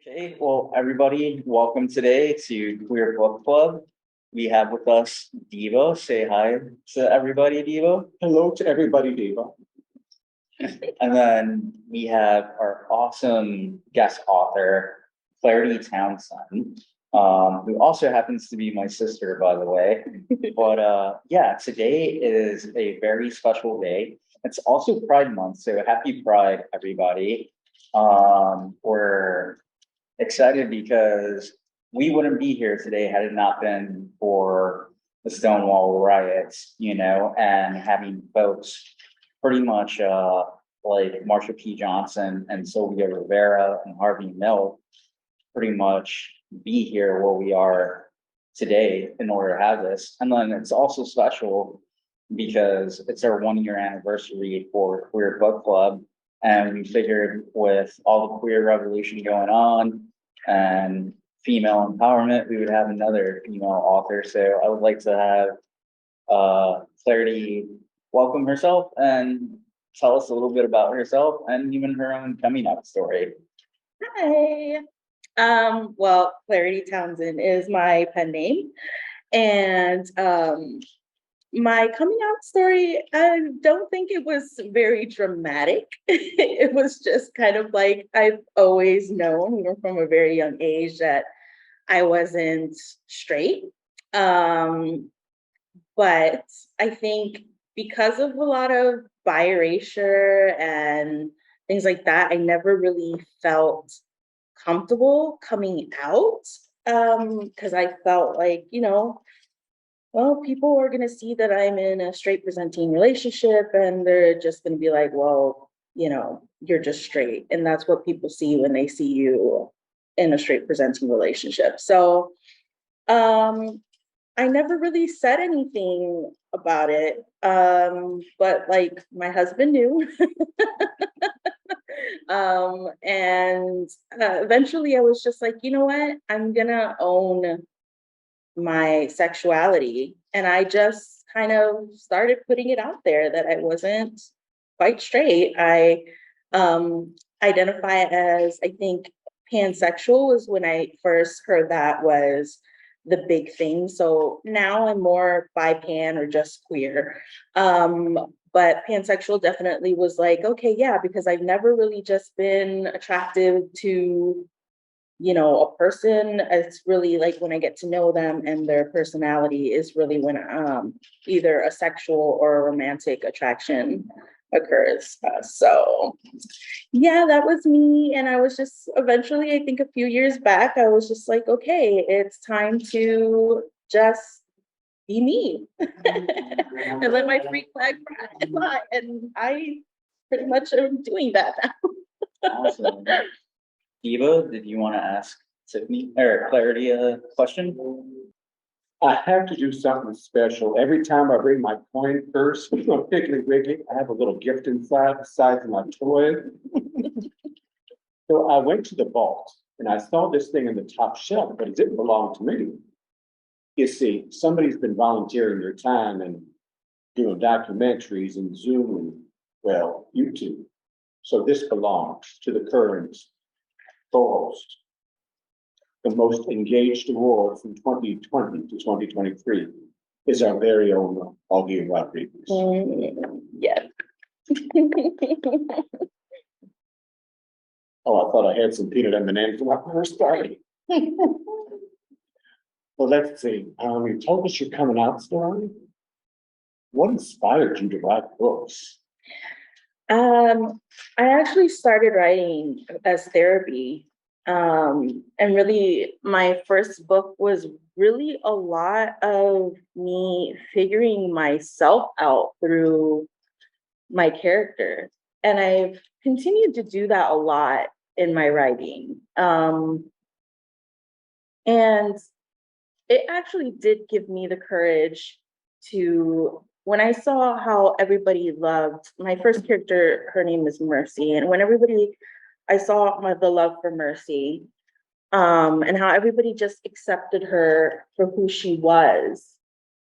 Okay, well, everybody, welcome today to Queer Book Club. We have with us Diva. Say hi to everybody, Diva. Hello to everybody, Diva. And then we have our awesome guest author, Clarity Townsend, who also happens to be my sister, by the way. But yeah, today is a very special day. It's also Pride Month, so happy Pride, everybody. We're excited because we wouldn't be here today had it not been for the Stonewall riots, and having folks pretty much like Marsha P. Johnson and Sylvia Rivera and Harvey Milk pretty much be here where we are today in order to have this. And then it's also special because it's our 1 year anniversary for Queer Book Club. And we figured with all the queer revolution going on and female empowerment, we would have another female author. So I would like to have Clarity welcome herself and tell us a little bit about herself and even her own coming out story. Hi. Well, Clarity Townsend is my pen name. And my coming out story, I don't think it was very dramatic. It was just kind of like I've always known from a very young age that I wasn't straight. But I think because of a lot of bi erasure and things like that, I never really felt comfortable coming out because I felt like, well, people are going to see that I'm in a straight presenting relationship and they're just going to be like, well, you're just straight. And that's what people see when they see you in a straight presenting relationship. So I never really said anything about it. But like my husband knew. And eventually I was just like, you know what? I'm gonna own my sexuality. And I just kind of started putting it out there that I wasn't quite straight. I identify as, I think, pansexual was when I first heard that was the big thing. So now I'm more bi-pan or just queer. But pansexual definitely was like, okay, yeah, because I've never really just been attractive to, a person. It's really like when I get to know them and their personality is really when either a sexual or a romantic attraction occurs. So yeah, that was me. And I was just eventually, I think a few years back, I was just like, okay, it's time to just be me and let my freak flag fly. And I pretty much am doing that now. Awesome. Diva, did you want to ask Tiffany or Clarity a question? I have to do something special. Every time I bring my coin purse, I'm Piggly Wiggly, I have a little gift inside the size of my toy. So I went to the vault and I saw this thing in the top shelf, but it didn't belong to me. You see, somebody's been volunteering their time and doing documentaries and Zoom and, well, YouTube. So this belongs to the current co-host. The most engaged award from 2020 to 2023 is our very own Auggie Rodriguez. Yeah. Oh, I thought I had some peanut M&M's when I first started. Well, let's see. You told us your coming out story. What inspired you to write books? I actually started writing as therapy. And really, my first book was really a lot of me figuring myself out through my character. And I've continued to do that a lot in my writing. And it actually did give me the courage to, when I saw how everybody loved my first character, her name is Mercy. And when I saw the love for Mercy, and how everybody just accepted her for who she was,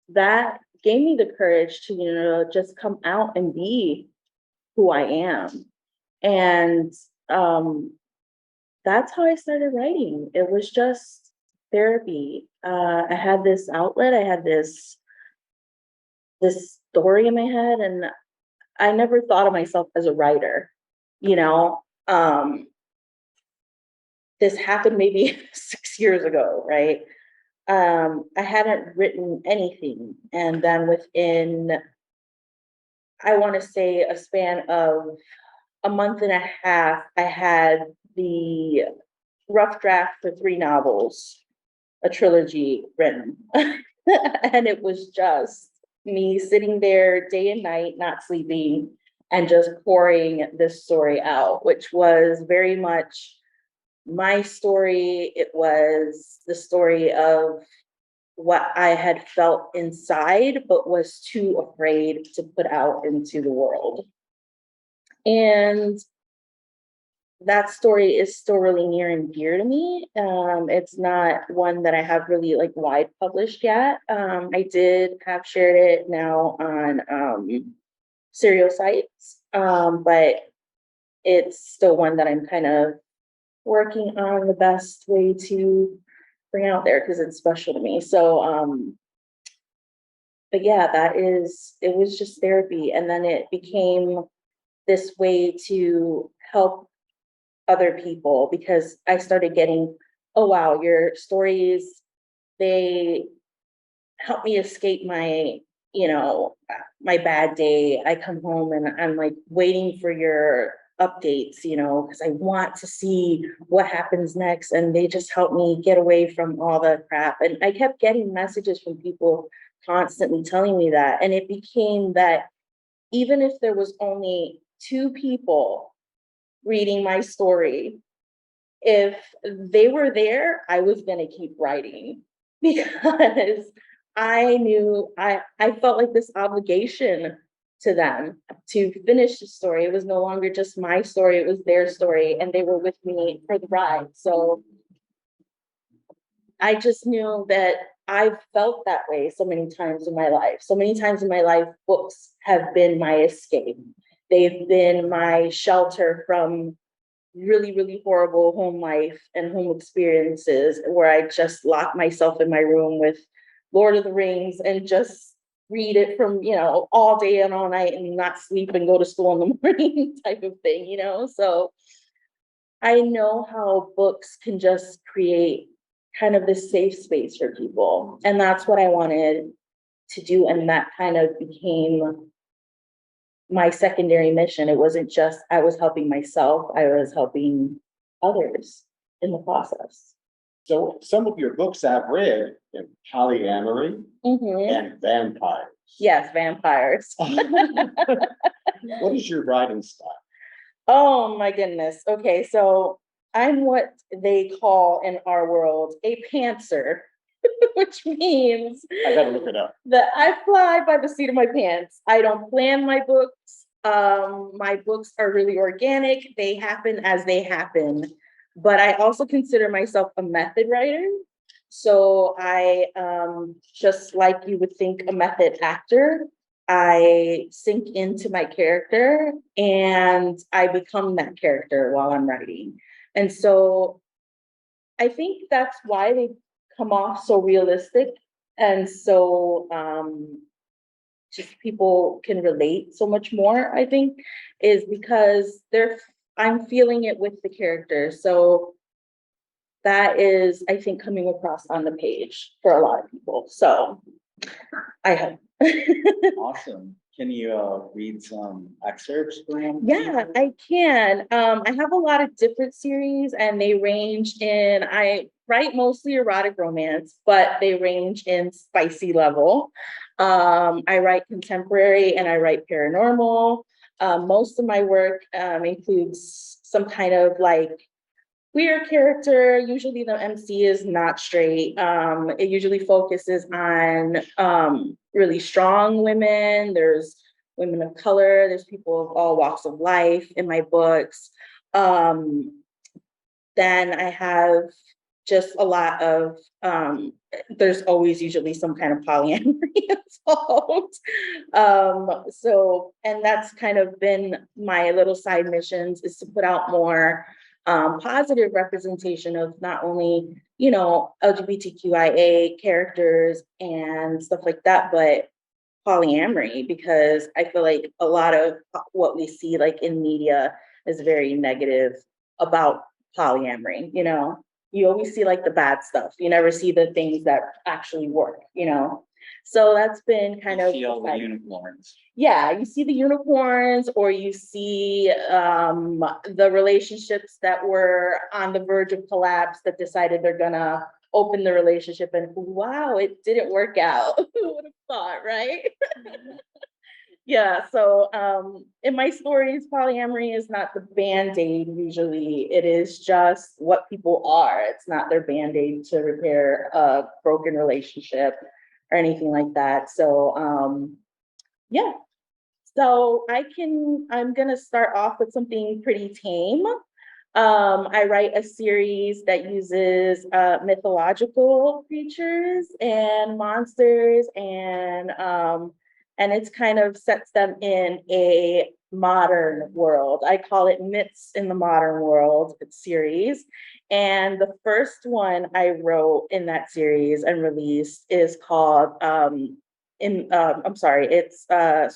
that gave me the courage to, just come out and be who I am. And that's how I started writing. It was just therapy. I had this outlet, I had this story in my head, and I never thought of myself as a writer, you know. This happened maybe 6 years ago, right? I hadn't written anything. And then within, I want to say, a span of a month and a half, I had the rough draft for 3 novels, a trilogy written. And it was just me sitting there day and night, not sleeping, and just pouring this story out, which was very much my story. It was the story of what I had felt inside, but was too afraid to put out into the world. And that story is still really near and dear to me. It's not one that I have really like wide published yet. I did have shared it now on serial sites, but it's still one that I'm kind of working on the best way to bring out there because it's special to me. So, but yeah, it was just therapy. And then it became this way to help other people because I started getting, oh wow, your stories, they help me escape my, my bad day. I come home and I'm like waiting for your updates, because I want to see what happens next. And they just help me get away from all the crap. And I kept getting messages from people constantly telling me that. And it became that even if there was only 2 people reading my story, if they were there, I was going to keep writing because I knew I felt like this obligation to them to finish the story. It was no longer just my story, it was their story, and they were with me for the ride. So I just knew that I've felt that way so many times in my life. So many times in my life, books have been my escape. They've been my shelter from really, really horrible home life and home experiences where I just lock myself in my room with Lord of the Rings and just read it from, all day and all night and not sleep and go to school in the morning type of thing, So I know how books can just create kind of this safe space for people. And that's what I wanted to do. And that kind of became my secondary mission. It wasn't just I was helping myself, I was helping others in the process. So some of your books I've read, polyamory and vampires. Yes, vampires. What is your writing style? Oh my goodness. Okay, so I'm what they call in our world a pantser, which means I gotta look it up. that I fly by the seat of my pants. I don't plan my books. My books are really organic. They happen as they happen. But I also consider myself a method writer. So I, just like you would think a method actor, I sink into my character and I become that character while I'm writing. And so I think that's why they come off so realistic and so just people can relate so much more, I think, is because I'm feeling it with the character. So that is, I think, coming across on the page for a lot of people. So I hope. Awesome. Can you read some excerpts for him? Yeah, I can. I have a lot of different series and they range in, I write mostly erotic romance, but they range in spicy level. I write contemporary and I write paranormal. Most of my work includes some kind of like queer character. Usually the MC is not straight. It usually focuses on really strong women. There's women of color. There's people of all walks of life in my books. Then I have just a lot of, there's always usually some kind of polyamory involved. So, and that's kind of been my little side missions is to put out more positive representation of not only, you know, LGBTQIA characters and stuff like that, but polyamory, because I feel like a lot of what we see like in media is very negative about polyamory, you know. You always see like the bad stuff. You never see the things that actually work, you know. So that's been kind You of see all the like, unicorns. yeah, you see the unicorns, or you see the relationships that were on the verge of collapse that decided they're gonna open the relationship, and wow, it didn't work out. Who would have thought, right? Yeah, so in my stories, polyamory is not the band-aid usually. It is just what people are. It's not their band-aid to repair a broken relationship or anything like that. So yeah. So I'm gonna start off with something pretty tame. I write a series that uses mythological creatures and monsters, and it's kind of sets them in a modern world. I call it Myths in the Modern World series. And the first one I wrote in that series and released is called it's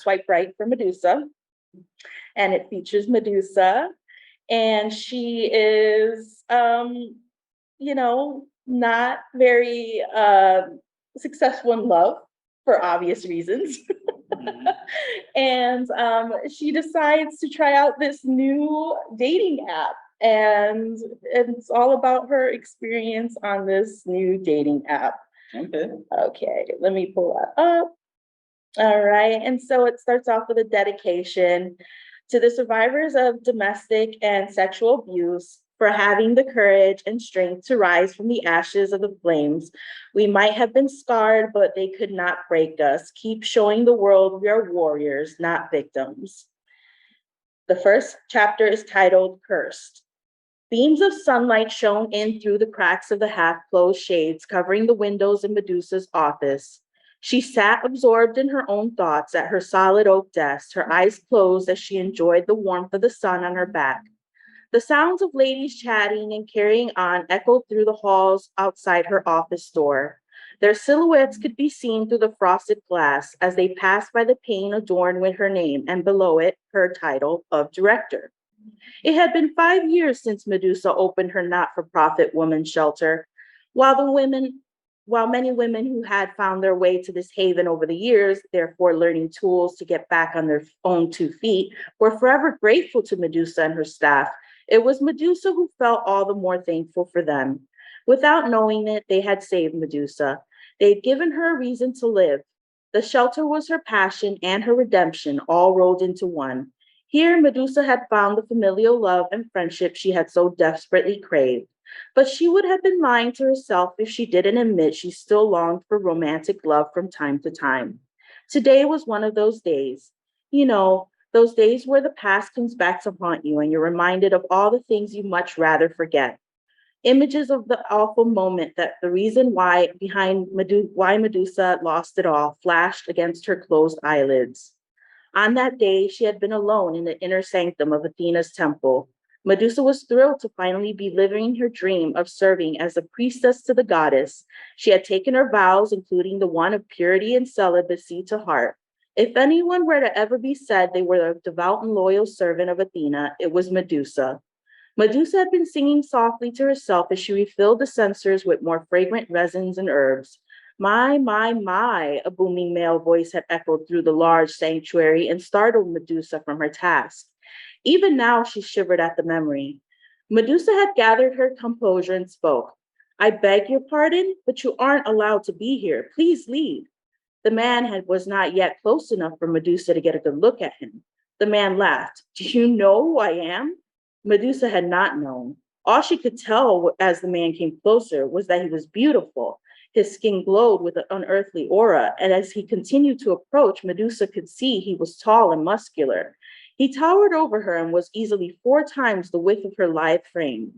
Swipe Right for Medusa. And it features Medusa, and she is you know, not very successful in love for obvious reasons. And she decides to try out this new dating app, and it's all about her experience on this new dating app. Okay, let me pull that up. All right, and so it starts off with a dedication to the survivors of domestic and sexual abuse for having the courage and strength to rise from the ashes of the flames. We might have been scarred, but they could not break us. Keep showing the world we are warriors, not victims. The first chapter is titled Cursed. Beams of sunlight shone in through the cracks of the half-closed shades covering the windows in Medusa's office. She sat absorbed in her own thoughts at her solid oak desk, her eyes closed as she enjoyed the warmth of the sun on her back. The sounds of ladies chatting and carrying on echoed through the halls outside her office door. Their silhouettes could be seen through the frosted glass as they passed by the pane adorned with her name and below it her title of director. It had been 5 years since Medusa opened her not-for-profit women's shelter. While many women who had found their way to this haven over the years, therefore learning tools to get back on their own 2 feet, were forever grateful to Medusa and her staff, it was Medusa who felt all the more thankful for them. Without knowing it, they had saved Medusa. They had given her a reason to live. The shelter was her passion and her redemption, all rolled into one. Here, Medusa had found the familial love and friendship she had so desperately craved. But she would have been lying to herself if she didn't admit she still longed for romantic love from time to time. Today was one of those days. You know, those days where the past comes back to haunt you and you're reminded of all the things you much rather forget. Images of the awful moment that the reason why why Medusa lost it all flashed against her closed eyelids. On that day, she had been alone in the inner sanctum of Athena's temple. Medusa was thrilled to finally be living her dream of serving as a priestess to the goddess. She had taken her vows, including the one of purity and celibacy, to heart. If anyone were to ever be said they were a devout and loyal servant of Athena, it was Medusa. Medusa had been singing softly to herself as she refilled the censers with more fragrant resins and herbs. My, a booming male voice had echoed through the large sanctuary and startled Medusa from her task. Even now, she shivered at the memory. Medusa had gathered her composure and spoke. I beg your pardon, but you aren't allowed to be here. Please leave. The man was not yet close enough for Medusa to get a good look at him. The man laughed. Do you know who I am? Medusa had not known. All she could tell as the man came closer was that he was beautiful. His skin glowed with an unearthly aura, and as he continued to approach, Medusa could see he was tall and muscular. He towered over her and was easily 4 times the width of her lithe frame.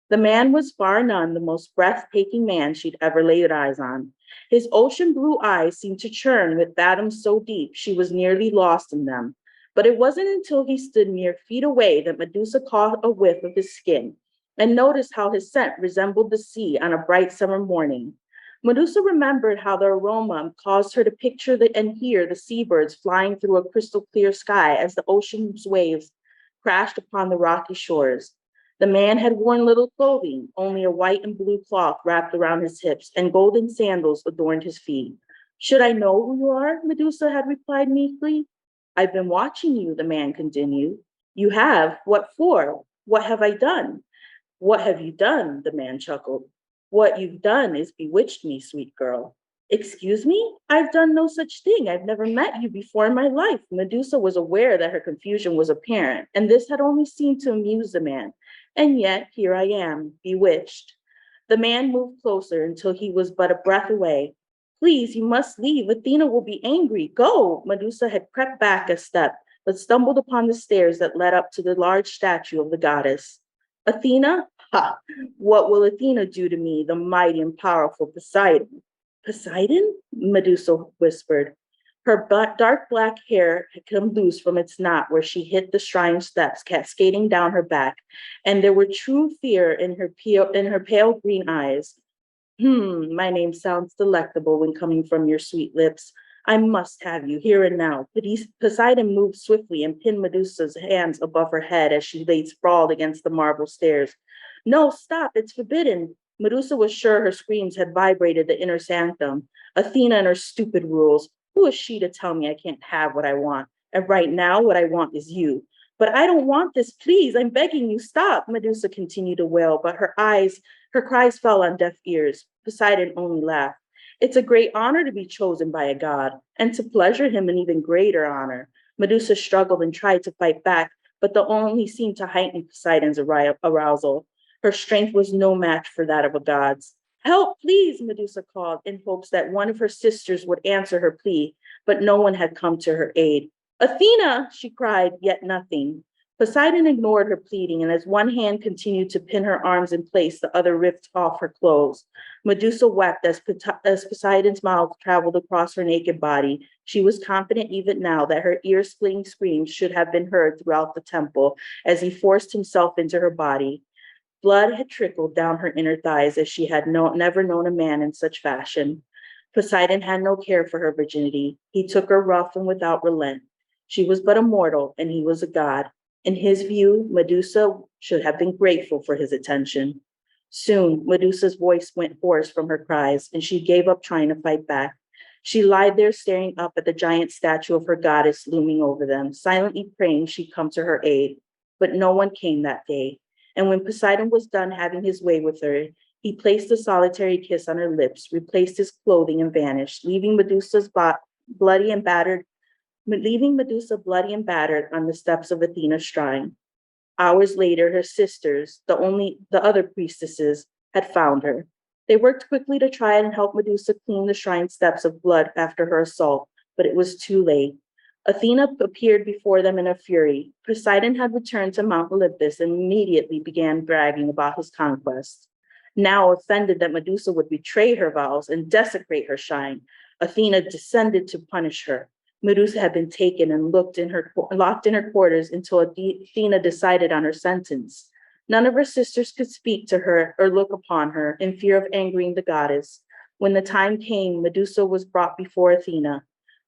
The man was bar none the most breathtaking man she'd ever laid eyes on. His ocean blue eyes seemed to churn with fathoms so deep she was nearly lost in them. But it wasn't until he stood mere feet away that Medusa caught a whiff of his skin. and noticed how his scent resembled the sea on a bright summer morning. Medusa remembered how the aroma caused her to picture and hear the seabirds flying through a crystal clear sky as the ocean's waves crashed upon the rocky shores. The man had worn little clothing, only a white and blue cloth wrapped around his hips, and golden sandals adorned his feet. Should I know who you are? Medusa had replied meekly. I've been watching you, the man continued. You have? What for? What have I done? What have you done? The man chuckled. What you've done is bewitched me, sweet girl. Excuse me? I've done no such thing. I've never met you before in my life. Medusa was aware that her confusion was apparent, and this had only seemed to amuse the man. And yet, here I am, bewitched. The man moved closer until he was but a breath away. Please, you must leave. Athena will be angry. Go. Medusa had crept back a step, but stumbled upon the stairs that led up to the large statue of the goddess. Athena? Ha! What will Athena do to me, the mighty and powerful Poseidon? Poseidon? Medusa whispered. Her dark black hair had come loose from its knot where she hit the shrine steps, cascading down her back, and there were true fear in her pale green eyes. My name sounds delectable when coming from your sweet lips. I must have you here and now. Poseidon moved swiftly and pinned Medusa's hands above her head as she lay sprawled against the marble stairs. No, stop, it's forbidden. Medusa was sure her screams had vibrated the inner sanctum. Athena and her stupid rules. Who is she to tell me I can't have what I want? And right now, what I want is you. But I don't want this, please. I'm begging you, stop. Medusa continued to wail, but her cries fell on deaf ears. Poseidon only laughed. It's a great honor to be chosen by a god, and to pleasure him an even greater honor. Medusa struggled and tried to fight back, but the only seemed to heighten Poseidon's arousal. Her strength was no match for that of a god's. Help, please, Medusa called, in hopes that one of her sisters would answer her plea, but no one had come to her aid. Athena, she cried, yet nothing. Poseidon ignored her pleading, and as one hand continued to pin her arms in place, the other ripped off her clothes. Medusa wept as Poseidon's mouth traveled across her naked body. She was confident even now that her ear-splitting screams should have been heard throughout the temple as he forced himself into her body. Blood had trickled down her inner thighs as she had never known a man in such fashion. Poseidon had no care for her virginity. He took her rough and without relent. She was but a mortal, and he was a god. In his view, Medusa should have been grateful for his attention. Soon, Medusa's voice went hoarse from her cries, and she gave up trying to fight back. She lied there staring up at the giant statue of her goddess looming over them, silently praying she'd come to her aid. But no one came that day. And when Poseidon was done having his way with her, he placed a solitary kiss on her lips, replaced his clothing, and vanished, leaving Medusa bloody and battered on the steps of Athena's shrine. Hours later, her sisters, the other priestesses, had found her. They worked quickly to try and help Medusa clean the shrine steps of blood after her assault, but it was too late. Athena appeared before them in a fury. Poseidon had returned to Mount Olympus and immediately began bragging about his conquest. Now, offended that Medusa would betray her vows and desecrate her shrine, Athena descended to punish her. Medusa had been taken and locked in her quarters until Athena decided on her sentence. None of her sisters could speak to her or look upon her in fear of angering the goddess. When the time came, Medusa was brought before Athena.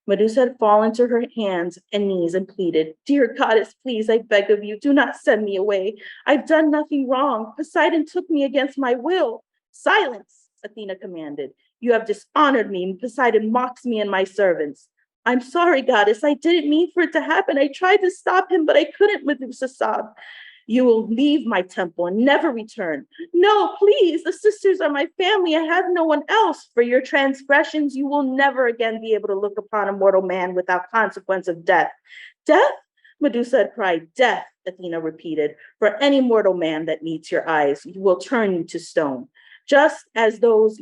Medusa had fallen to her hands and knees and pleaded, "Dear goddess, please, I beg of you, do not send me away. I've done nothing wrong. Poseidon took me against my will." "Silence," Athena commanded. "You have dishonored me, and Poseidon mocks me and my servants." "I'm sorry, goddess. I didn't mean for it to happen. I tried to stop him, but I couldn't," Medusa sobbed. "You will leave my temple and never return." "No, please, the sisters are my family. I have no one else. For your transgressions, you will never again be able to look upon a mortal man without consequence of death." "Death?" Medusa had cried. "Death," Athena repeated. "For any mortal man that meets your eyes, you will turn you to stone, just as those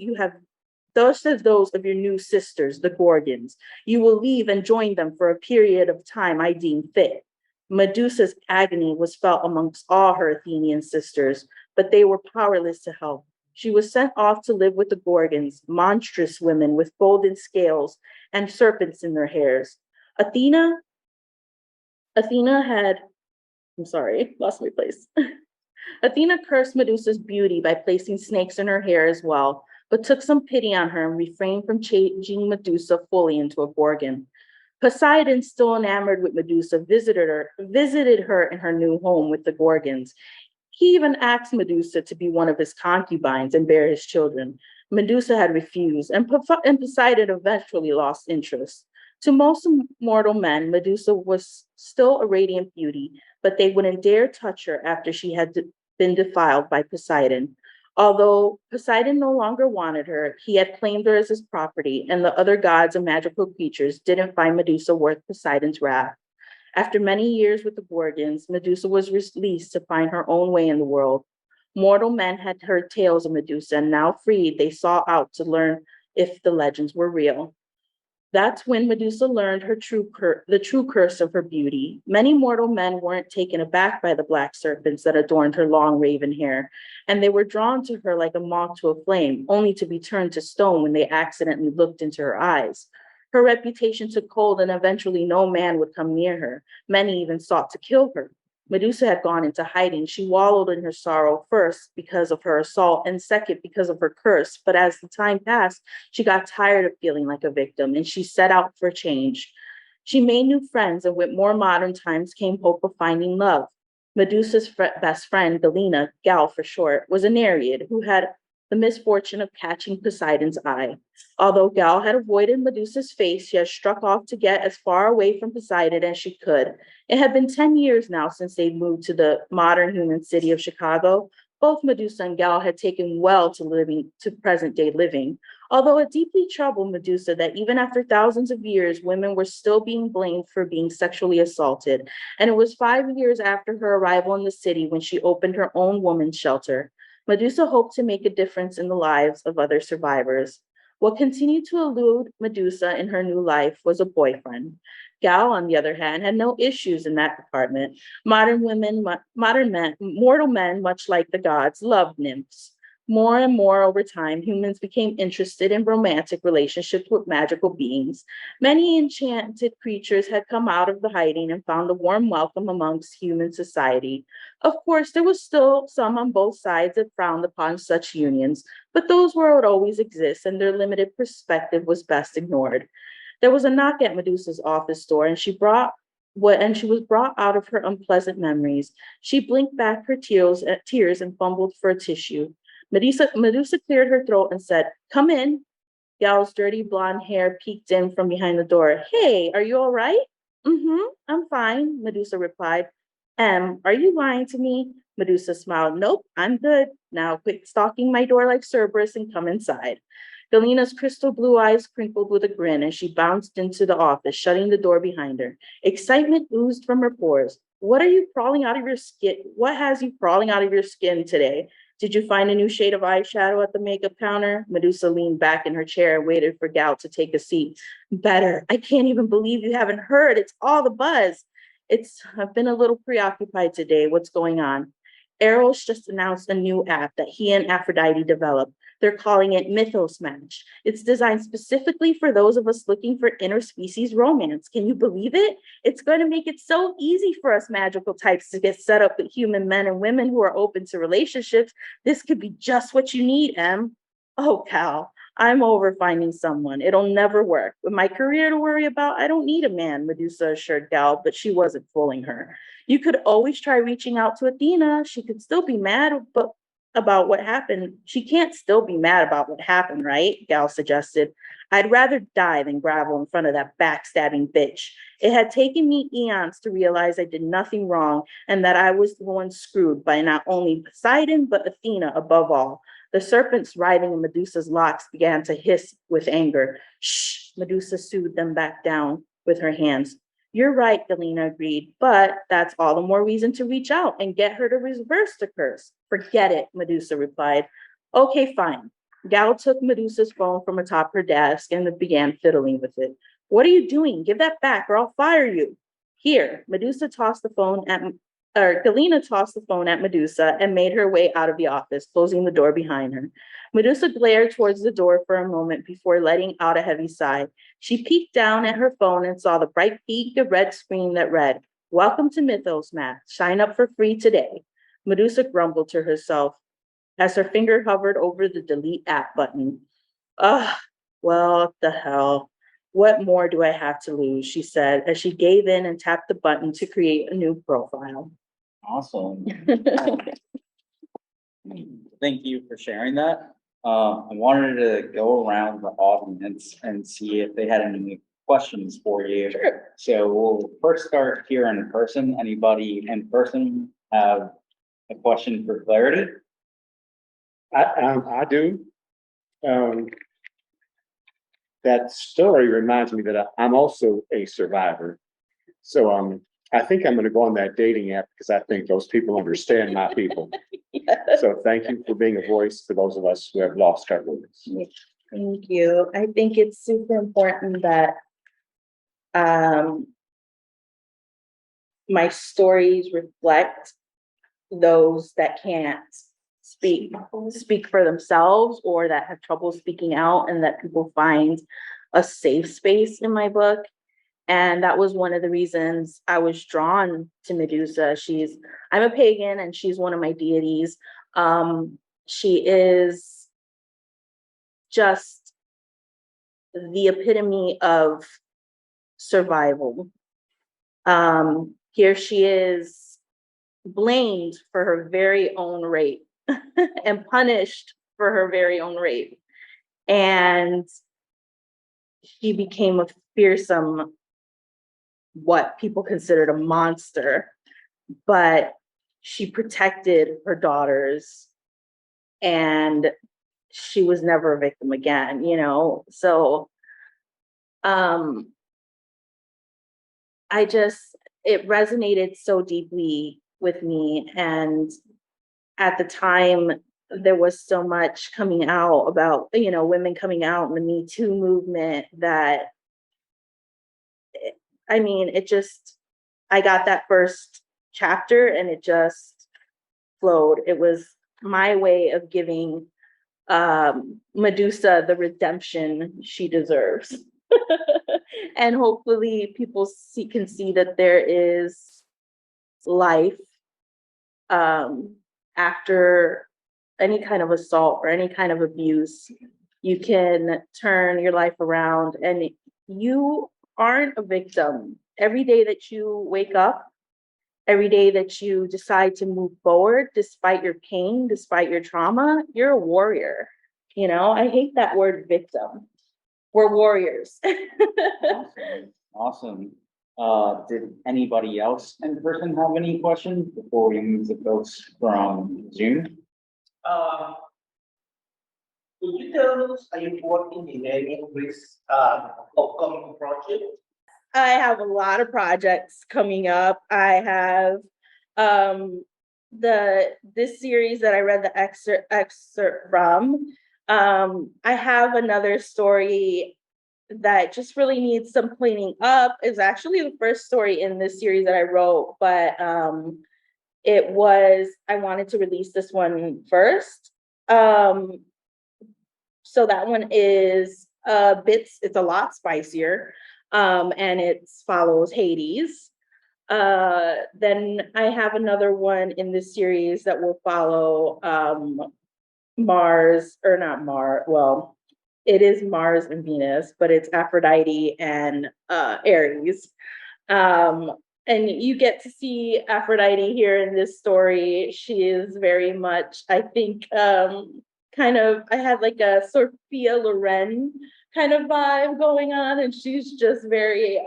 of your new sisters, the Gorgons. You will leave and join them for a period of time I deem fit." Medusa's agony was felt amongst all her Athenian sisters, but they were powerless to help. She was sent off to live with the Gorgons, monstrous women with golden scales and serpents in their hairs. Athena had, I'm sorry, lost my place. Athena cursed Medusa's beauty by placing snakes in her hair as well, but took some pity on her and refrained from changing Medusa fully into a gorgon. Poseidon, still enamored with Medusa, visited her in her new home with the Gorgons. He even asked Medusa to be one of his concubines and bear his children. Medusa had refused, and Poseidon eventually lost interest. To most mortal men, Medusa was still a radiant beauty, but they wouldn't dare touch her after she had been defiled by Poseidon. Although Poseidon no longer wanted her, he had claimed her as his property, and the other gods and magical creatures didn't find Medusa worth Poseidon's wrath. After many years with the Gorgons, Medusa was released to find her own way in the world. Mortal men had heard tales of Medusa, and now freed, they sought out to learn if the legends were real. That's when Medusa learned the true curse of her beauty. Many mortal men weren't taken aback by the black serpents that adorned her long raven hair, and they were drawn to her like a moth to a flame, only to be turned to stone when they accidentally looked into her eyes. Her reputation took hold, and eventually no man would come near her. Many even sought to kill her. Medusa had gone into hiding. She wallowed in her sorrow, first because of her assault, and second because of her curse. But as the time passed, she got tired of feeling like a victim, and she set out for change. She made new friends, and with more modern times came hope of finding love. Medusa's best friend, Galena, Gal for short, was a Nereid who had the misfortune of catching Poseidon's eye. Although Gal had avoided Medusa's face, she had struck off to get as far away from Poseidon as she could. It had been 10 years now since they moved to the modern human city of Chicago. Both Medusa and Gal had taken well to present day living. Although it deeply troubled Medusa that even after thousands of years, women were still being blamed for being sexually assaulted. And it was 5 years after her arrival in the city when she opened her own woman's shelter. Medusa hoped to make a difference in the lives of other survivors. What continued to elude Medusa in her new life was a boyfriend. Gal, on the other hand, had no issues in that department. Mortal men, much like the gods, loved nymphs. More and more over time, humans became interested in romantic relationships with magical beings. Many enchanted creatures had come out of the hiding and found a warm welcome amongst human society. Of course, there was still some on both sides that frowned upon such unions, but those would always exist, and their limited perspective was best ignored. There was a knock at Medusa's office door, and she was brought out of her unpleasant memories. She blinked back her tears and fumbled for a tissue. Medusa cleared her throat and said, "Come in." Gal's dirty blonde hair peeked in from behind the door. "Hey, are you all right?" "Mm-hmm, I'm fine," Medusa replied. Are you lying to me?" Medusa smiled. "Nope, I'm good. Now quit stalking my door like Cerberus and come inside." Galena's crystal blue eyes crinkled with a grin as she bounced into the office, shutting the door behind her. Excitement oozed from her pores. What has you crawling out of your skin today? Did you find a new shade of eyeshadow at the makeup counter? Medusa leaned back in her chair and waited for Gal to take a seat. "Better. I can't even believe you haven't heard. It's all the buzz." I've been a little preoccupied today. What's going on?" Eros just announced a new app that he and Aphrodite developed. They're calling it Mythos Match. It's designed specifically for those of us looking for interspecies romance. Can you believe it? It's going to make it so easy for us magical types to get set up with human men and women who are open to relationships. This could be just what you need, Em. "Oh, Cal, I'm over finding someone. It'll never work. With my career to worry about, I don't need a man," Medusa assured Gal, but she wasn't fooling her. "You could always try reaching out to Athena. She could still be mad, but about what happened. She can't still be mad about what happened, right?" Gal suggested. "I'd rather die than gravel in front of that backstabbing bitch. It had taken me eons to realize I did nothing wrong and that I was the one screwed by not only Poseidon, but Athena above all." The serpents writhing in Medusa's locks began to hiss with anger. "Shh," Medusa soothed them back down with her hands. "You're right," Galena agreed, "but that's all the more reason to reach out and get her to reverse the curse." "Forget it," Medusa replied. "Okay, fine." Gal took Medusa's phone from atop her desk and began fiddling with it. "What are you doing? Give that back or I'll fire you." "Here." Galena tossed the phone at Medusa and made her way out of the office, closing the door behind her. Medusa glared towards the door for a moment before letting out a heavy sigh. She peeked down at her phone and saw the bright pink of red screen that read, "Welcome to Mythos Math. Sign up for free today." Medusa grumbled to herself as her finger hovered over the delete app button. Ugh, well, the hell. What more do I have to lose? She said as she gave in and tapped the button to create a new profile. Awesome. Thank you for sharing that. I wanted to go around the audience and see if they had any questions for you. Sure. So we'll first start here in person. Anybody in person have a question for Clarity? I do. That story reminds me that I'm also a survivor. So I think I'm gonna go on that dating app because I think those people understand my people. Yes. So thank you for being a voice for those of us who have lost our voice. Thank you. I think it's super important that my stories reflect those that can't speak for themselves or that have trouble speaking out, and that people find a safe space in my book. And that was one of the reasons I was drawn to Medusa. I'm a pagan and she's one of my deities. She is just the epitome of survival. Here she is blamed for her very own rape and punished for her very own rape. And she became a fearsome, what people considered a monster, but she protected her daughters and she was never a victim again, you know? So, it resonated so deeply with me. And at the time, there was so much coming out about, you know, women coming out in the Me Too movement that, I mean, I got that first chapter and it just flowed. It was my way of giving Medusa the redemption she deserves. And hopefully people can see that there is life after any kind of assault or any kind of abuse. You can turn your life around and you aren't a victim. Every day that you wake up, every day that you decide to move forward, despite your pain, despite your trauma, you're a warrior. You know, I hate that word victim. We're warriors. Awesome. Did anybody else in person have any questions before we move to folks from Zoom? Could you tell us, are you working in any of this upcoming project? I have a lot of projects coming up. I have this series that I read the excerpt from. I have another story that just really needs some cleaning up. It's actually the first story in this series that I wrote, but I wanted to release this one first. So that one is it's a lot spicier, and it follows Hades. Then I have another one in this series that will follow Mars, or not Mars, well, it is Mars and Venus, but it's Aphrodite and Aries. And you get to see Aphrodite here in this story. She is very much, I think, I had like a Sophia Loren kind of vibe going on, and she's just very,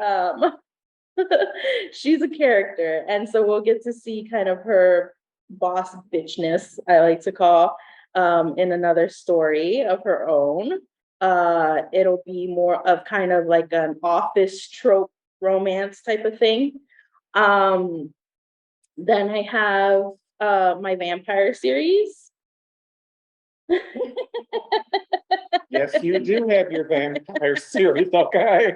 she's a character. And so we'll get to see kind of her boss bitchness, I like to call, in another story of her own. It'll be more of kind of like an office trope romance type of thing. Then I have my vampire series. Yes, you do have your vampire series, okay?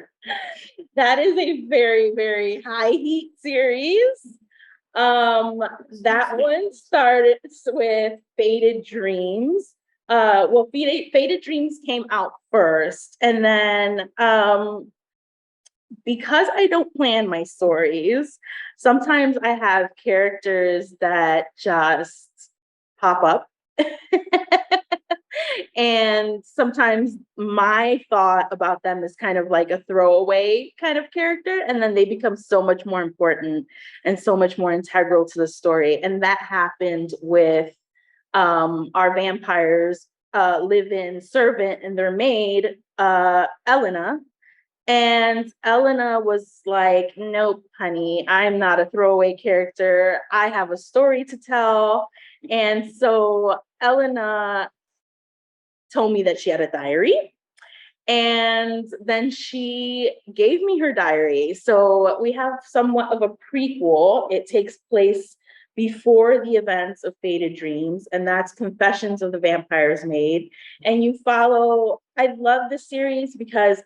That is a very, very high heat series. That one started with Faded Dreams. Faded Dreams came out first, and then because I don't plan my stories, sometimes I have characters that just pop up. And sometimes my thought about them is kind of like a throwaway kind of character, and then they become so much more important and so much more integral to the story. And that happened with our vampires, live-in servant and their maid, Elena. And Elena was like, nope, honey, I'm not a throwaway character. I have a story to tell. And so Elena told me that she had a diary. And then she gave me her diary. So we have somewhat of a prequel. It takes place before the events of Faded Dreams, and that's Confessions of the Vampire's Maid. And you follow, I love this series because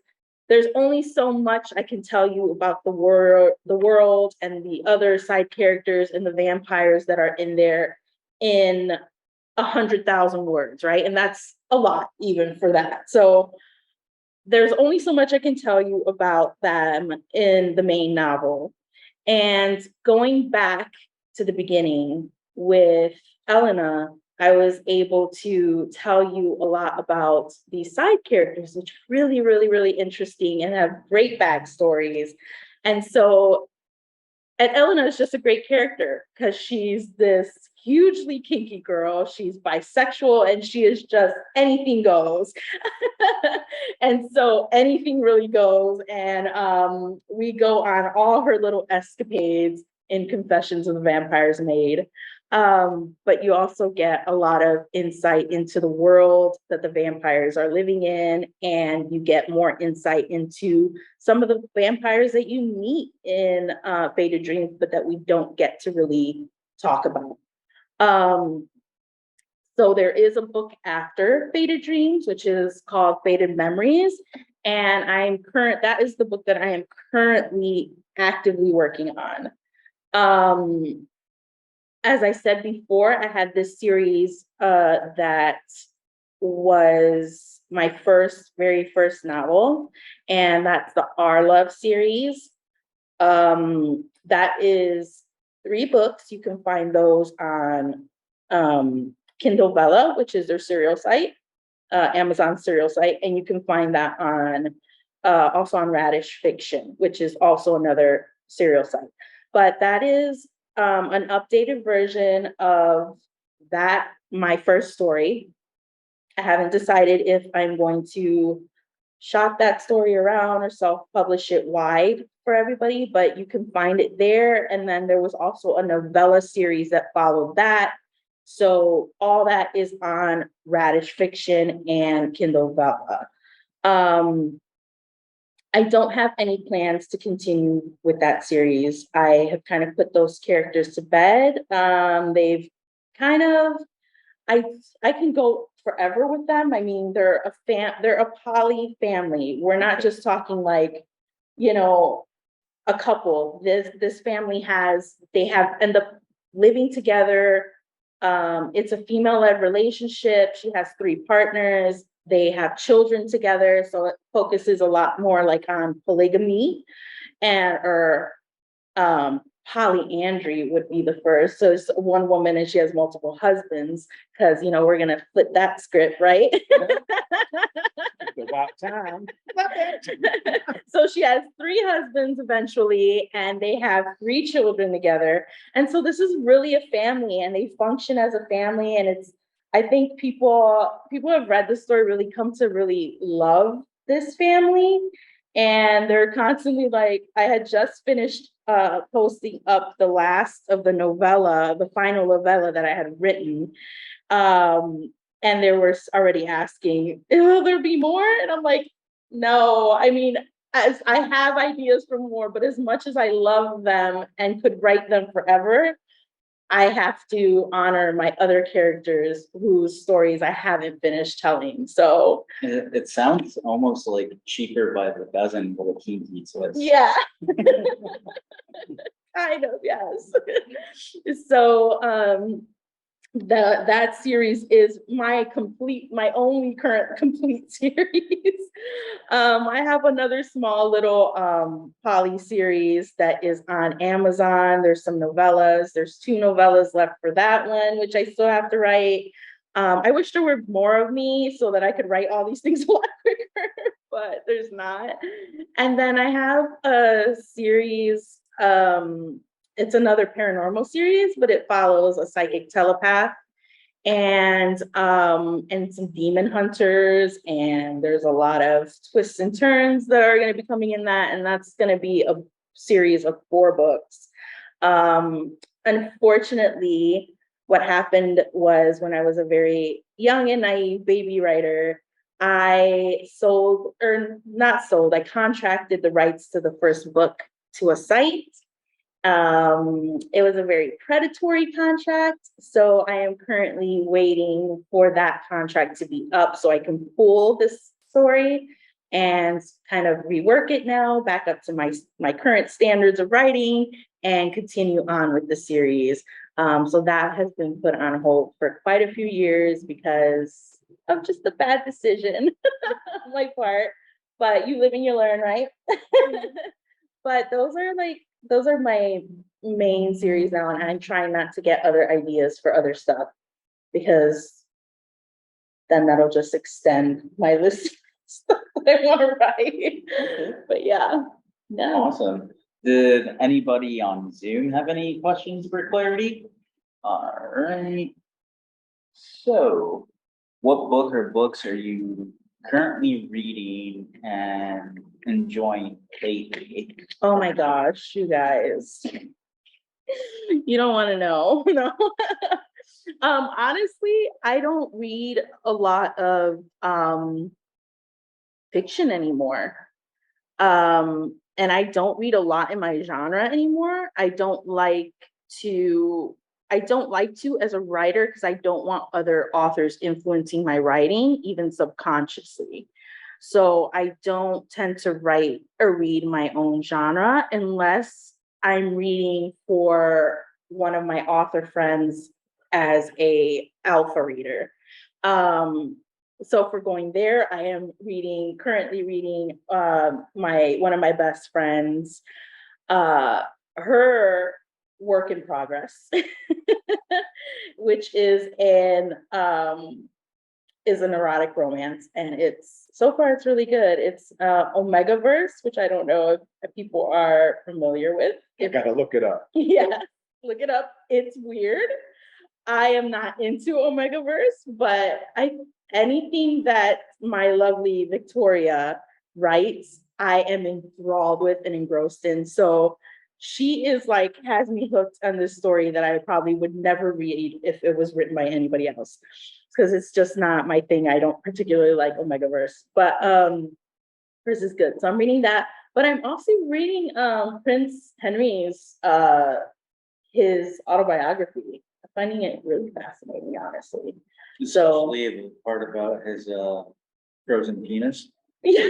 there's only so much I can tell you about the world and the other side characters and the vampires that are in there in 100,000 words, right? And that's a lot even for that. So there's only so much I can tell you about them in the main novel. And going back to the beginning with Elena, I was able to tell you a lot about these side characters, which are really, really, really interesting and have great backstories. And so, and Elena is just a great character because she's this hugely kinky girl. She's bisexual and she is just anything goes. And so anything really goes. And we go on all her little escapades in Confessions of the Vampire's Maid. But you also get a lot of insight into the world that the vampires are living in, and you get more insight into some of the vampires that you meet in Faded Dreams, but that we don't get to really talk about. So there is a book after Faded Dreams, which is called Faded Memories. And that is the book that I am currently actively working on. As I said before, I had this series that was my very first novel, and that's the Our Love series. That is 3 books. You can find those on Kindle Vella, which is their serial site, Amazon serial site, and you can find that on also on Radish Fiction, which is also another serial site. But that is an updated version of that, my first story. I haven't decided if I'm going to shop that story around or self-publish it wide for everybody, but you can find it there. And then there was also a novella series that followed that. So all that is on Radish Fiction and Kindle Vella. I don't have any plans to continue with that series. I have kind of put those characters to bed. They've kind of, I can go forever with them. I mean, they're a poly family. We're not just talking like, a couple. This family end up living together. It's a female-led relationship. She has 3 partners. They have children together, so it focuses a lot more like on polygamy or polyandry would be the first. So it's one woman and she has multiple husbands because, we're going to flip that script, right? It's about time. So she has 3 husbands eventually, and they have 3 children together. And so this is really a family, and they function as a family. And I think people have read the story really come to really love this family. And they're constantly like, I had just finished posting up the last of the final novella that I had written. And they were already asking, will there be more? And I'm like, no, I mean, as I have ideas for more, but as much as I love them and could write them forever, I have to honor my other characters whose stories I haven't finished telling. So It sounds almost like Cheaper by the Dozen with a kinky twist. yeah, kind of, yes. So that series is my only current complete series. I have another small little poly series that is on Amazon. There's some novellas. There's 2 novellas left for that one, which I still have to write. I wish there were more of me so that I could write all these things a lot quicker, but there's not. And then I have a series, it's another paranormal series, but it follows a psychic telepath and some demon hunters, and there's a lot of twists and turns that are going to be coming in that, and that's going to be a series of 4 books. Unfortunately, what happened was when I was a very young and naive baby writer, I contracted the rights to the first book to a site. It was a very predatory contract, so I am currently waiting for that contract to be up so I can pull this story and kind of rework it now back up to my current standards of writing and continue on with the series. So that has been put on hold for quite a few years because of just a bad decision on my part. But you live and you learn, right? But those are my main series now, and I'm trying not to get other ideas for other stuff because then that'll just extend my list of stuff that I want to write. But yeah. Awesome. Did anybody on Zoom have any questions for Clarity? All right. So, what book or books are you currently reading and enjoying lately? Oh my gosh, you guys. You don't want to know. No. Honestly, I don't read a lot of fiction anymore. And I don't read a lot in my genre anymore. I don't like to as a writer because I don't want other authors influencing my writing, even subconsciously. So I don't tend to write or read my own genre unless I'm reading for one of my author friends as a alpha reader. So if we're going there, I am currently reading one of my best friends, her work in progress, which is an erotic romance, and so far it's really good. It's Omegaverse, which I don't know if people are familiar with. I gotta look it up. Yeah, look it up. It's weird. I am not into Omegaverse, but anything that my lovely Victoria writes, I am enthralled with and engrossed in. So she has me hooked on this story that I probably would never read if it was written by anybody else, because it's just not my thing. I don't particularly like Omegaverse, but hers is good. So I'm reading that, but I'm also reading Prince Henry's his autobiography. I'm finding it really fascinating, honestly. Especially the part about his frozen penis. Yeah,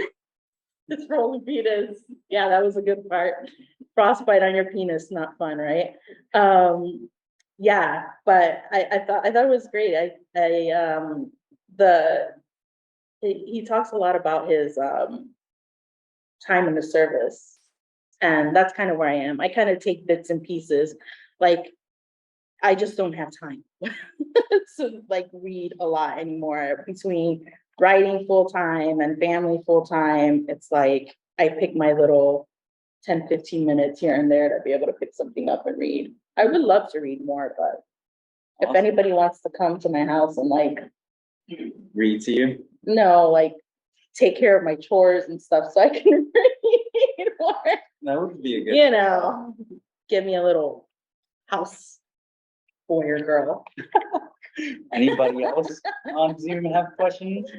his frozen penis. Yeah, that was a good part. Frostbite on your penis, not fun, right? Yeah, but I thought it was great. He talks a lot about his time in the service, and that's kind of where I am. I kind of take bits and pieces, like I just don't have time to read a lot anymore. Between writing full time and family full time, it's like I pick my little 10-15 minutes here and there to be able to pick something up and read. I would love to read more, but if anybody wants to come to my house and read to you, no, take care of my chores and stuff so I can read more. That would be a good, give me a little house boy or girl. Anybody else on Zoom have questions?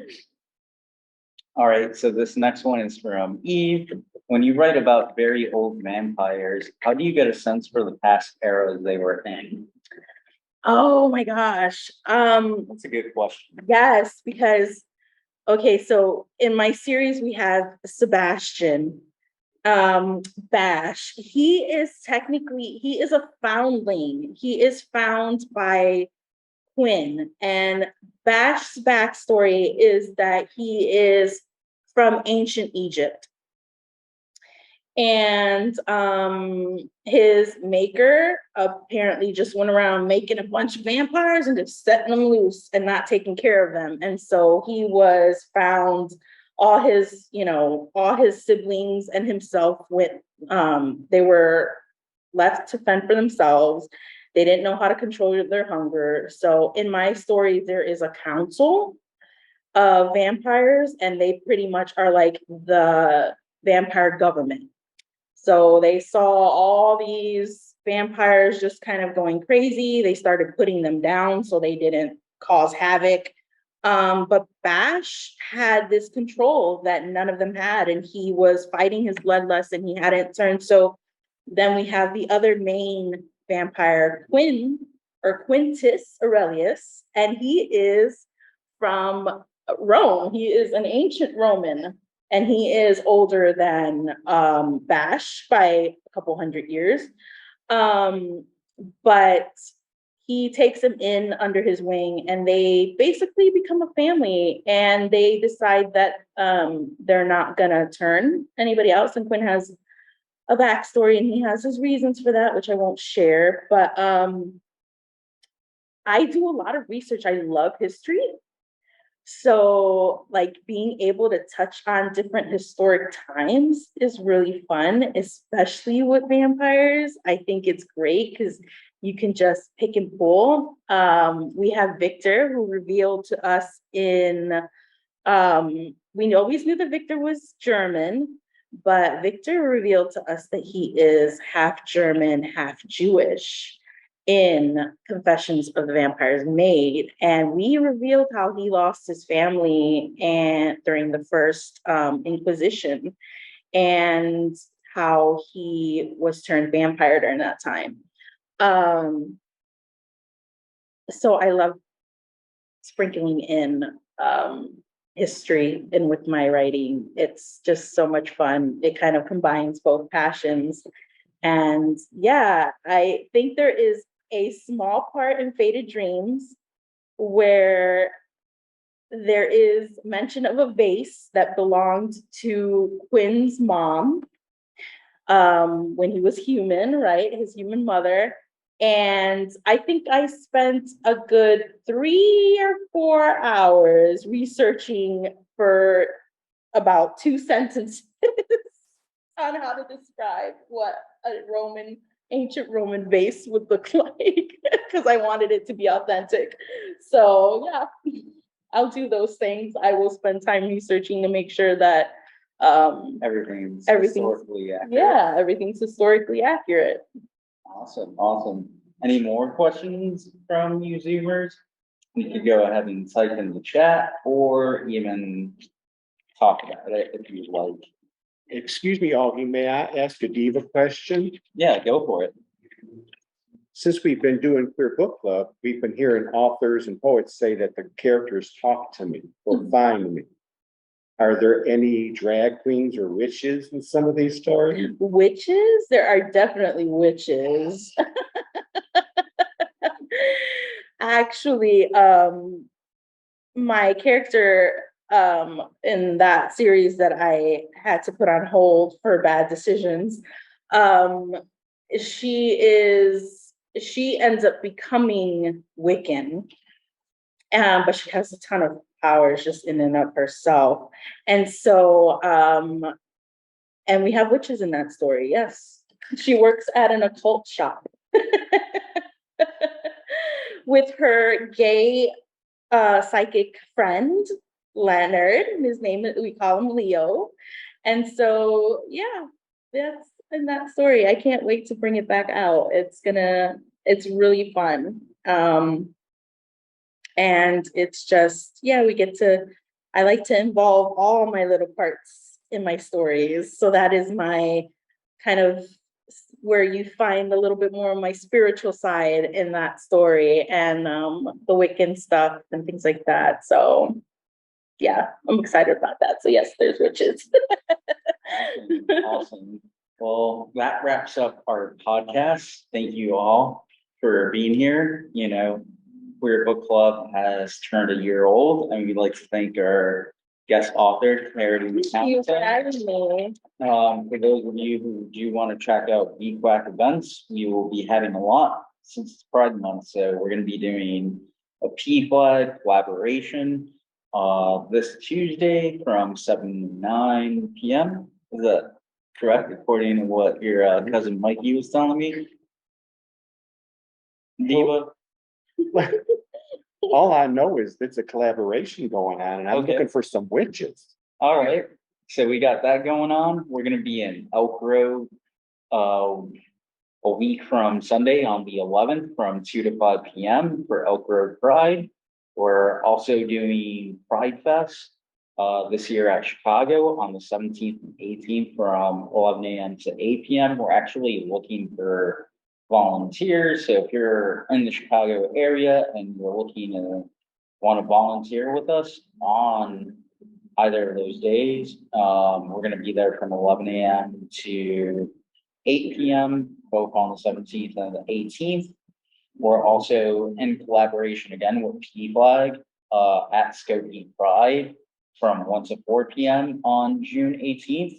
All right, so this next one is from Eve. When you write about very old vampires, how do you get a sense for the past eras they were in? Oh my gosh. That's a good question. Yes, because so in my series we have Sebastian Bash. He is a foundling. He is found by Quinn. And Bash's backstory is that he is from ancient Egypt. And his maker apparently just went around making a bunch of vampires and just setting them loose and not taking care of them. And so he was found, all his siblings and himself went, they were left to fend for themselves. They didn't know how to control their hunger. So in my story, there is a council of vampires, and they pretty much are like the vampire government. So they saw all these vampires just kind of going crazy. They started putting them down so they didn't cause havoc. But Bash had this control that none of them had, and he was fighting his bloodlust and he hadn't turned. So then we have the other main vampire, Quinn, or Quintus Aurelius, and he is from Rome. He is an ancient Roman, and he is older than Bash by a couple hundred years. But he takes him in under his wing, and they basically become a family, and they decide that they're not gonna turn anybody else. And Quinn has a backstory, and he has his reasons for that, which I won't share. But I do a lot of research. I love history. So like being able to touch on different historic times is really fun, especially with vampires. I think it's great because you can just pick and pull. We have Victor, who revealed to us we always knew that Victor was German, but Victor revealed to us that he is half German, half Jewish in Confessions of the Vampires Maid. And we revealed how he lost his family and during the first Inquisition, and how he was turned vampire during that time. So I love sprinkling in history and with my writing. It's just so much fun. It kind of combines both passions. And yeah, I think there is a small part in Faded Dreams where there is mention of a vase that belonged to Quinn's mom when he was human, right? His human mother. And I think I spent a good 3 or 4 hours researching for about 2 sentences on how to describe what a ancient Roman vase would look like, because I wanted it to be authentic. So yeah, I'll do those things. I will spend time researching to make sure that Everything's Everything's- historically accurate. yeah, everything's historically accurate. Awesome, awesome. Any more questions from you Zoomers? You can go ahead and type in the chat or even talk about it if you'd like. Excuse me, Augie, may I ask a Diva question? Yeah, go for it. Since we've been doing Queer Book Club, we've been hearing authors and poets say that the characters talk to me or find me. Are there any drag queens or witches in some of these stories? Witches? There are definitely witches. Actually, my character in that series that I had to put on hold for bad decisions, she ends up becoming Wiccan, but she has a ton of powers just in and of herself. And so, and we have witches in that story, yes. She works at an occult shop with her gay psychic friend, Leonard. His name, we call him Leo. And so, yeah, that's in that story. I can't wait to bring it back out. It's really fun. And it's just, yeah, I like to involve all my little parts in my stories. So that is my kind of where you find a little bit more of my spiritual side in that story, and the Wiccan stuff and things like that. So yeah, I'm excited about that. So yes, there's witches. Awesome. Well, that wraps up our podcast. Thank you all for being here. Queer Book Club has turned a year old, and we'd like to thank our guest author, Clarity Thank you for Townsend. having me. For those of you who do want to check out BQAC events, we will be having a lot since it's Pride Month. So we're going to be doing a P-Flag collaboration this Tuesday from 7 to 9 p.m. Is that correct, according to what your cousin Mikey was telling me? Diva? All I know is it's a collaboration going on and I'm Okay. looking for some witches. All right, so we got that going on. We're gonna be in Elk Grove, a week from Sunday on the 11th from 2 to 5 p.m. for Elk Grove Pride. We're also doing Pride Fest, this year at Chicago on the 17th and 18th from 11 a.m. to 8 p.m. We're actually looking for volunteers. So if you're in the Chicago area and you're looking to want to volunteer with us on either of those days, we're going to be there from 11 a.m. to 8 p.m., both on the 17th and the 18th. We're also in collaboration again with P-Flag at Skokie Pride from 1 to 4 p.m. on June 18th.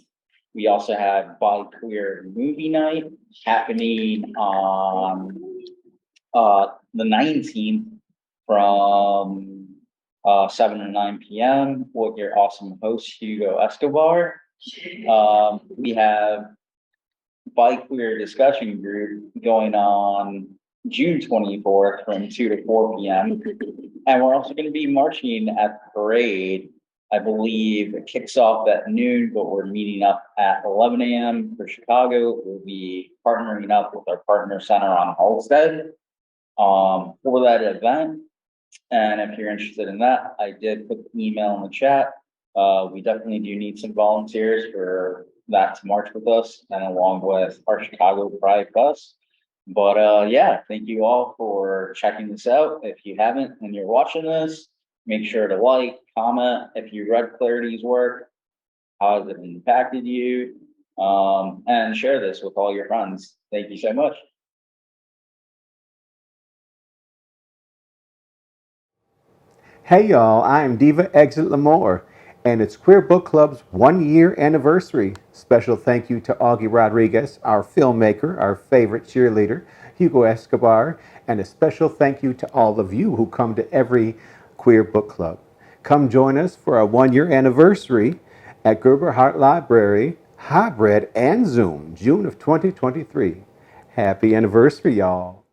We also have Bi Queer Movie Night happening on the 19th from 7 to 9 p.m. with your awesome host, Hugo Escobar. We have Bi Queer Discussion Group going on June 24th from 2 to 4 p.m. And we're also going to be marching at the parade. I believe it kicks off at noon, but we're meeting up at 11 a.m. for Chicago. We'll be partnering up with our partner center on Halstead for that event. And if you're interested in that, I did put the email in the chat. We definitely do need some volunteers for that to march with us and along with our Chicago Pride Fest. But yeah, thank you all for checking this out. If you haven't and you're watching this, make sure to like, comment if you read Clarity's work, how has it impacted you, and share this with all your friends. Thank you so much. Hey y'all, I am Diva Exit Lamore, and it's Queer Book Club's 1-year anniversary. Special thank you to Augie Rodriguez, our filmmaker, our favorite cheerleader, Hugo Escobar, and a special thank you to all of you who come to every Queer Book Club. Come join us for our 1-year anniversary at Gerber Hart Library, hybrid and Zoom, June of 2023. Happy anniversary, y'all.